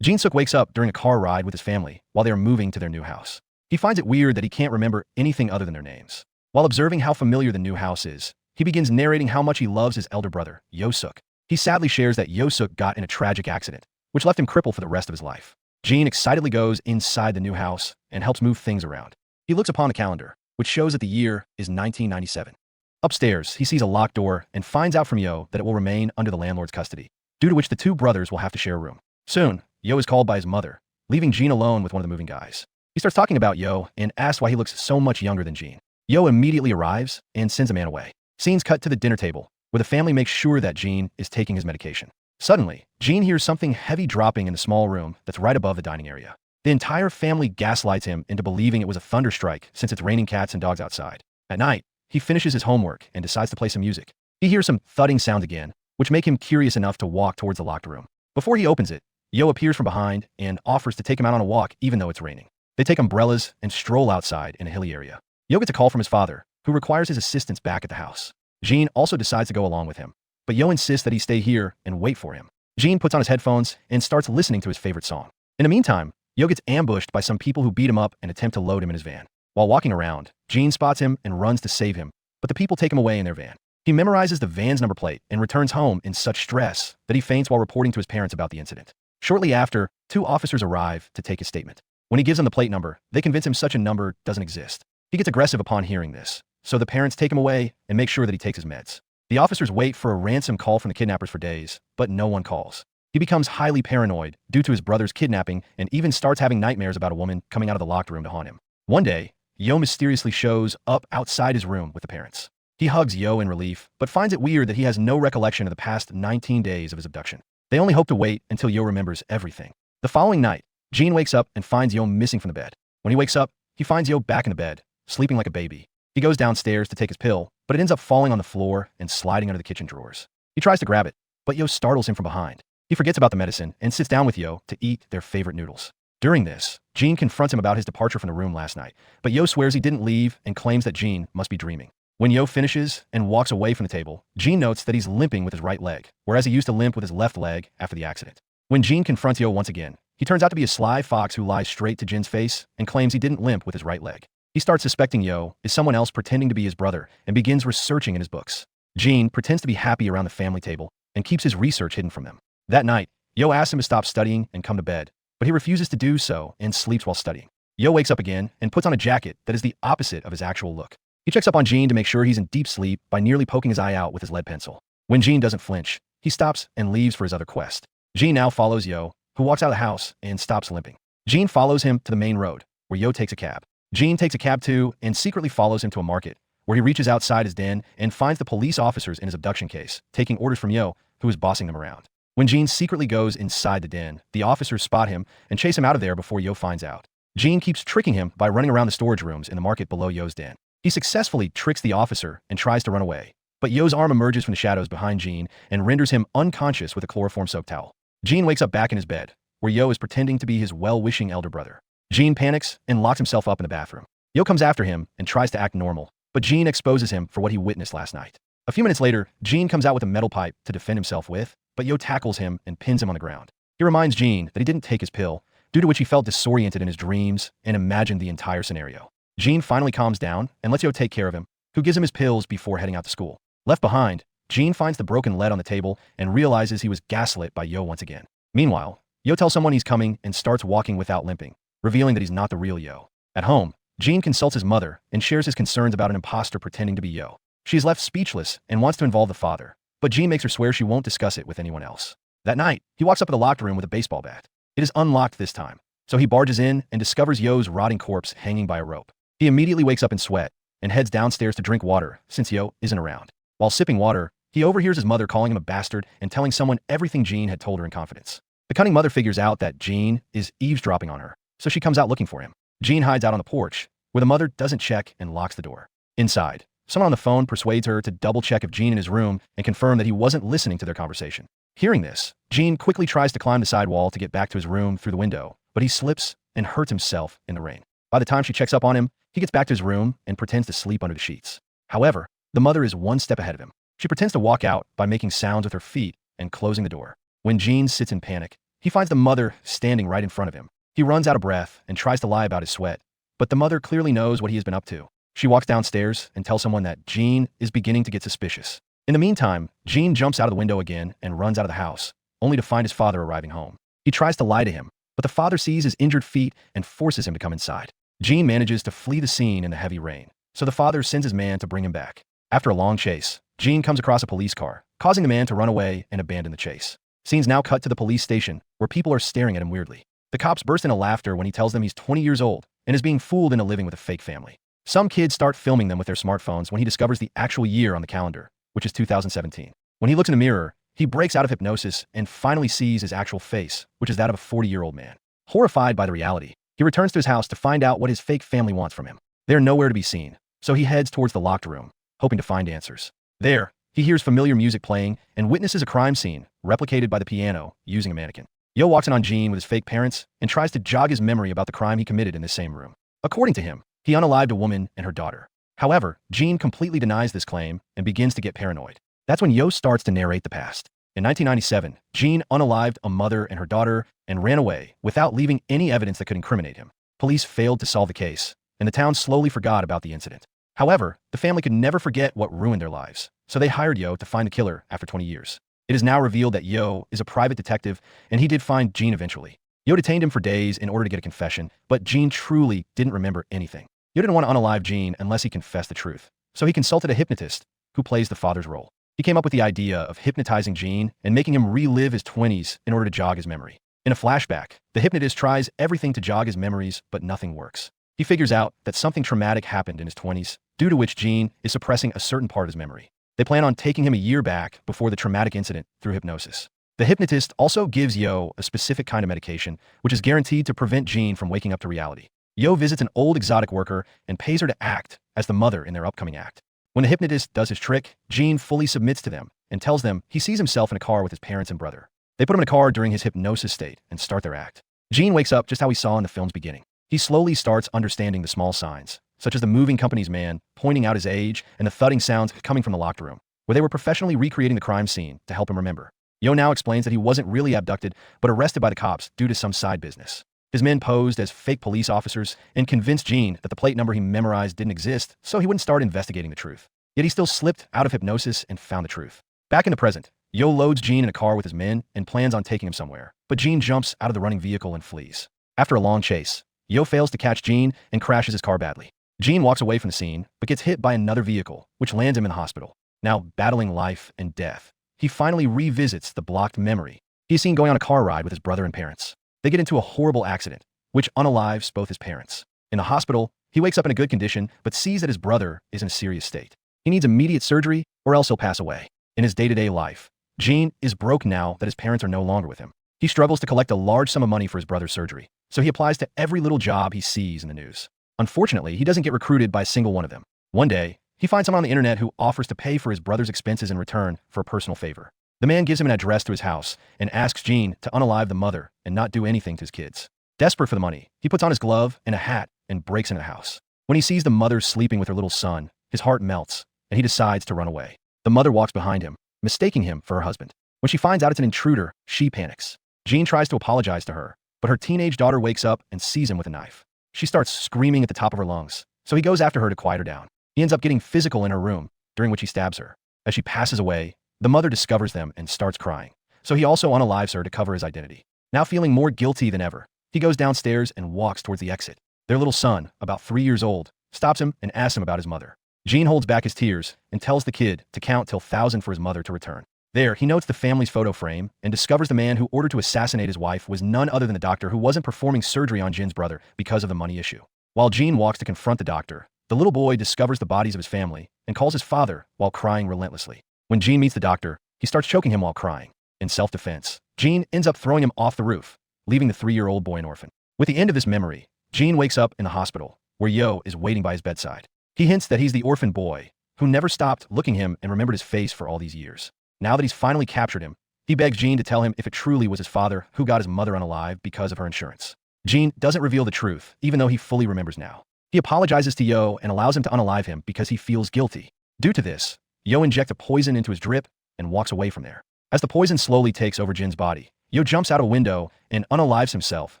Jin-suk wakes up during a car ride with his family while they are moving to their new house. He finds it weird that he can't remember anything other than their names. While observing how familiar the new house is, he begins narrating how much he loves his elder brother, Yo-suk. He sadly shares that Yo-suk got in a tragic accident, which left him crippled for the rest of his life. Jin excitedly goes inside the new house and helps move things around. He looks upon a calendar, which shows that the year is 1997. Upstairs, he sees a locked door and finds out from Yo that it will remain under the landlord's custody, due to which the two brothers will have to share a room. Soon, Yo is called by his mother, leaving Jin alone with one of the moving guys. He starts talking about Yo and asks why he looks so much younger than Jin. Yo immediately arrives and sends a man away. Scenes cut to the dinner table, where the family makes sure that Jin is taking his medication. Suddenly, Jin hears something heavy dropping in the small room that's right above the dining area. The entire family gaslights him into believing it was a thunder strike since it's raining cats and dogs outside. At night, he finishes his homework and decides to play some music. He hears some thudding sounds again, which make him curious enough to walk towards the locked room. Before he opens it, Yo appears from behind and offers to take him out on a walk even though it's raining. They take umbrellas and stroll outside in a hilly area. Yo gets a call from his father, who requires his assistance back at the house. Jin also decides to go along with him, but Yo insists that he stay here and wait for him. Jin puts on his headphones and starts listening to his favorite song. In the meantime, Yo gets ambushed by some people who beat him up and attempt to load him in his van. While walking around, Jin spots him and runs to save him, but the people take him away in their van. He memorizes the van's number plate and returns home in such stress that he faints while reporting to his parents about the incident. Shortly after, two officers arrive to take his statement. When he gives them the plate number, they convince him such a number doesn't exist. He gets aggressive upon hearing this, so the parents take him away and make sure that he takes his meds. The officers wait for a ransom call from the kidnappers for days, but no one calls. He becomes highly paranoid due to his brother's kidnapping and even starts having nightmares about a woman coming out of the locked room to haunt him. One day, Yo mysteriously shows up outside his room with the parents. He hugs Yo in relief, but finds it weird that he has no recollection of the past 19 days of his abduction. They only hope to wait until Yo remembers everything. The following night, Jin wakes up and finds Yo missing from the bed. When he wakes up, he finds Yo back in the bed, sleeping like a baby. He goes downstairs to take his pill, but it ends up falling on the floor and sliding under the kitchen drawers. He tries to grab it, but Yo startles him from behind. He forgets about the medicine and sits down with Yo to eat their favorite noodles. During this, Jin confronts him about his departure from the room last night, but Yo swears he didn't leave and claims that Jin must be dreaming. When Yo finishes and walks away from the table, Jin notes that he's limping with his right leg, whereas he used to limp with his left leg after the accident. When Jin confronts Yo once again, he turns out to be a sly fox who lies straight to Jin's face and claims he didn't limp with his right leg. He starts suspecting Yo is someone else pretending to be his brother and begins researching in his books. Jin pretends to be happy around the family table and keeps his research hidden from them. That night, Yo asks him to stop studying and come to bed, but he refuses to do so and sleeps while studying. Yo wakes up again and puts on a jacket that is the opposite of his actual look. He checks up on Jin to make sure he's in deep sleep by nearly poking his eye out with his lead pencil. When Jin doesn't flinch, he stops and leaves for his other quest. Jin now follows Yo, who walks out of the house and stops limping. Jin follows him to the main road, where Yo takes a cab. Jin takes a cab too and secretly follows him to a market, where he reaches outside his den and finds the police officers in his abduction case, taking orders from Yo, who is bossing them around. When Jin secretly goes inside the den, the officers spot him and chase him out of there before Yo finds out. Jin keeps tricking him by running around the storage rooms in the market below Yo's den. He successfully tricks the officer and tries to run away, but Yo's arm emerges from the shadows behind Jin and renders him unconscious with a chloroform-soaked towel. Jin wakes up back in his bed, where Yo is pretending to be his well-wishing elder brother. Jin panics and locks himself up in the bathroom. Yo comes after him and tries to act normal, but Jin exposes him for what he witnessed last night. A few minutes later, Jin comes out with a metal pipe to defend himself with, but Yo tackles him and pins him on the ground. He reminds Jin that he didn't take his pill, due to which he felt disoriented in his dreams and imagined the entire scenario. Jin finally calms down and lets Yo take care of him, who gives him his pills before heading out to school. Left behind, Jin finds the broken lead on the table and realizes he was gaslit by Yo once again. Meanwhile, Yo tells someone he's coming and starts walking without limping, revealing that he's not the real Yo. At home, Jin consults his mother and shares his concerns about an imposter pretending to be Yo. She is left speechless and wants to involve the father, but Jin makes her swear she won't discuss it with anyone else. That night, he walks up to the locked room with a baseball bat. It is unlocked this time, so he barges in and discovers Yo's rotting corpse hanging by a rope. He immediately wakes up in sweat and heads downstairs to drink water since Yo isn't around. While sipping water, he overhears his mother calling him a bastard and telling someone everything Jin had told her in confidence. The cunning mother figures out that Jin is eavesdropping on her, so she comes out looking for him. Jin hides out on the porch, where the mother doesn't check and locks the door. Inside, someone on the phone persuades her to double-check if Jin in his room and confirm that he wasn't listening to their conversation. Hearing this, Jin quickly tries to climb the sidewall to get back to his room through the window, but he slips and hurts himself in the rain. By the time she checks up on him, he gets back to his room and pretends to sleep under the sheets. However, the mother is one step ahead of him. She pretends to walk out by making sounds with her feet and closing the door. When Jin sits in panic, he finds the mother standing right in front of him. He runs out of breath and tries to lie about his sweat, but the mother clearly knows what he has been up to. She walks downstairs and tells someone that Jean is beginning to get suspicious. In the meantime, Jean jumps out of the window again and runs out of the house, only to find his father arriving home. He tries to lie to him, but the father sees his injured feet and forces him to come inside. Jean manages to flee the scene in the heavy rain, so the father sends his man to bring him back. After a long chase, Jean comes across a police car, causing the man to run away and abandon the chase. Scenes now cut to the police station, where people are staring at him weirdly. The cops burst into laughter when he tells them he's 20 years old and is being fooled into living with a fake family. Some kids start filming them with their smartphones when he discovers the actual year on the calendar, which is 2017. When he looks in a mirror, he breaks out of hypnosis and finally sees his actual face, which is that of a 40-year-old man. Horrified by the reality, he returns to his house to find out what his fake family wants from him. They are nowhere to be seen, so he heads towards the locked room, hoping to find answers. There, he hears familiar music playing and witnesses a crime scene replicated by the piano using a mannequin. Yo walks in on Jean with his fake parents and tries to jog his memory about the crime he committed in this same room. According to him, he unalived a woman and her daughter. However, Jean completely denies this claim and begins to get paranoid. That's when Yo starts to narrate the past. In 1997, Jean unalived a mother and her daughter and ran away without leaving any evidence that could incriminate him. Police failed to solve the case, and the town slowly forgot about the incident. However, the family could never forget what ruined their lives, so they hired Yo to find the killer after 20 years. It is now revealed that Yo is a private detective, and he did find Jean eventually. Yo detained him for days in order to get a confession, but Jean truly didn't remember anything. Yo didn't want to unalive Jean unless he confessed the truth, so he consulted a hypnotist who plays the father's role. He came up with the idea of hypnotizing Jean and making him relive his 20s in order to jog his memory. In a flashback, the hypnotist tries everything to jog his memories, but nothing works. He figures out that something traumatic happened in his 20s, due to which Jean is suppressing a certain part of his memory. They plan on taking him a year back before the traumatic incident through hypnosis. The hypnotist also gives Yo a specific kind of medication, which is guaranteed to prevent Jean from waking up to reality. Yo visits an old exotic worker and pays her to act as the mother in their upcoming act. When the hypnotist does his trick, Jean fully submits to them and tells them he sees himself in a car with his parents and brother. They put him in a car during his hypnosis state and start their act. Jean wakes up just how he saw in the film's beginning. He slowly starts understanding the small signs, such as the moving company's man pointing out his age and the thudding sounds coming from the locked room, where they were professionally recreating the crime scene to help him remember. Yo now explains that he wasn't really abducted, but arrested by the cops due to some side business. His men posed as fake police officers and convinced Jean that the plate number he memorized didn't exist, so he wouldn't start investigating the truth. Yet he still slipped out of hypnosis and found the truth. Back in the present, Yo loads Jean in a car with his men and plans on taking him somewhere, but Jean jumps out of the running vehicle and flees. After a long chase, Yo fails to catch Jean and crashes his car badly. Jean walks away from the scene, but gets hit by another vehicle, which lands him in the hospital. Now battling life and death, he finally revisits the blocked memory he's seen going on a car ride with his brother and parents. They get into a horrible accident, which unalives both his parents. In the hospital, he wakes up in a good condition, but sees that his brother is in a serious state. He needs immediate surgery, or else he'll pass away. In his day-to-day life, Jean is broke now that his parents are no longer with him. He struggles to collect a large sum of money for his brother's surgery, so he applies to every little job he sees in the news. Unfortunately, he doesn't get recruited by a single one of them. One day, he finds someone on the internet who offers to pay for his brother's expenses in return for a personal favor. The man gives him an address to his house and asks Jean to unalive the mother and not do anything to his kids. Desperate for the money, he puts on his glove and a hat and breaks into the house. When he sees the mother sleeping with her little son, his heart melts, and he decides to run away. The mother walks behind him, mistaking him for her husband. When she finds out it's an intruder, she panics. Jean tries to apologize to her, but her teenage daughter wakes up and sees him with a knife. She starts screaming at the top of her lungs, so he goes after her to quiet her down. He ends up getting physical in her room, during which he stabs her. As she passes away, the mother discovers them and starts crying, so he also unalives her to cover his identity. Now feeling more guilty than ever, he goes downstairs and walks towards the exit. Their little son, about 3 years old, stops him and asks him about his mother. Jean holds back his tears and tells the kid to count till 1,000 for his mother to return. There, he notes the family's photo frame and discovers the man who ordered to assassinate his wife was none other than the doctor who wasn't performing surgery on Jin's brother because of the money issue. While Jean walks to confront the doctor, the little boy discovers the bodies of his family and calls his father while crying relentlessly. When Jean meets the doctor, he starts choking him while crying. In self-defense, Jean ends up throwing him off the roof, leaving the 3-year-old boy an orphan. With the end of this memory, Jean wakes up in the hospital, where Yo is waiting by his bedside. He hints that he's the orphan boy who never stopped looking at him and remembered his face for all these years. Now that he's finally captured him, he begs Jean to tell him if it truly was his father who got his mother unalive because of her insurance. Jean doesn't reveal the truth, even though he fully remembers now. He apologizes to Yo and allows him to unalive him because he feels guilty. Due to this, Yo injects a poison into his drip and walks away from there. As the poison slowly takes over Jin's body, Yo jumps out a window and unalives himself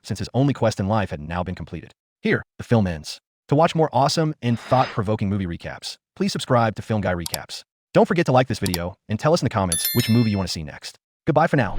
since his only quest in life had now been completed. Here, the film ends. To watch more awesome and thought-provoking movie recaps, please subscribe to Film Guy Recaps. Don't forget to like this video and tell us in the comments which movie you want to see next. Goodbye for now.